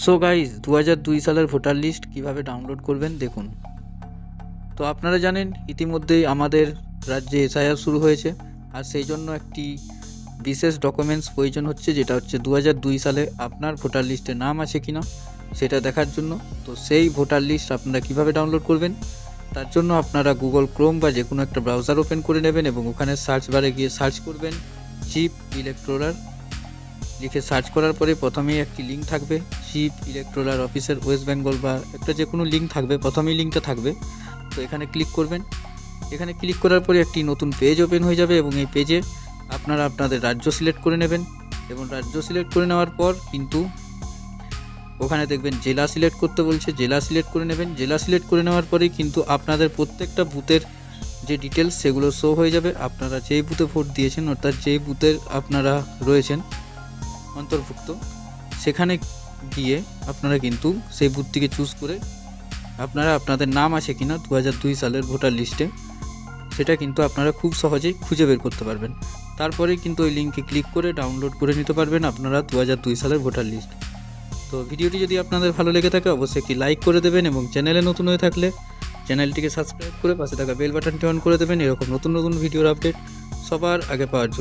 So guys 2002 সালের voter list কিভাবে download করবেন দেখুন। তো আপনারা জানেন ইতিমধ্যেই আমাদের রাজ্যে এসআইআর শুরু হয়েছে, আর সেই জন্য একটি বিশেষ ডকুমেন্টস প্রয়োজন হচ্ছে, যেটা হচ্ছে 2002 সালে আপনার ভোটার লিস্টে নাম আছে কিনা সেটা দেখার জন্য। তো সেই ভোটার লিস্ট আপনারা কিভাবে ডাউনলোড করবেন, তার জন্য আপনারা গুগল ক্রোম বা যে কোনো একটা ব্রাউজার ওপেন করে নেবেন এবং ওখানে সার্চ বারে গিয়ে সার্চ করবেন চিফ ইলেকটোরাল লিখে সার্চ করার পরে প্রথমেই একটি লিঙ্ক থাকবে চিফ ইলেকটোরাল অফিসের ওয়েস্ট বেঙ্গল, বা একটা যে কোনো লিঙ্ক থাকবে, প্রথমেই লিঙ্কটা থাকবে। তো এখানে ক্লিক করবেন। এখানে ক্লিক করার পরে একটি নতুন পেজ ওপেন হয়ে যাবে এবং এই পেজে আপনারা আপনাদের রাজ্য সিলেক্ট করে নেবেন এবং রাজ্য সিলেক্ট করে নেওয়ার পর কিন্তু ওখানে দেখবেন জেলা সিলেক্ট করতে বলছে, জেলা সিলেক্ট করে নেবেন। জেলা সিলেক্ট করে নেওয়ার পরেই কিন্তু আপনাদের প্রত্যেকটা বুথের যে ডিটেলস সেগুলো শো হয়ে যাবে। আপনারা যেই বুথে ভোট দিয়েছেন, অর্থাৎ যেই বুথের আপনারা রয়েছেন অন্তর্ভুক্ত, সেখানে গিয়ে আপনারা কিন্তু সেই বুথটিকে চুজ করে আপনারা আপনাদের নাম আছে কিনা 2002 সালের ভোটার লিস্টে সেটা কিন্তু আপনারা খুব সহজেই খুঁজে বের করতে পারবেন। তারপরে কিন্তু ওই লিঙ্কে ক্লিক করে ডাউনলোড করে নিতে পারবেন আপনারা 2002 সালের ভোটার লিস্ট। তো ভিডিওটি যদি আপনাদের ভালো লেগে থাকে অবশ্যই একটি লাইক করে দেবেন এবং চ্যানেলে নতুন হয়ে থাকলে চ্যানেলটিকে সাবস্ক্রাইব করে পাশে থাকা বেল বাটনটি অন করে দেবেন এরকম নতুন নতুন ভিডিওর আপডেট সবার আগে পাওয়ার জন্য।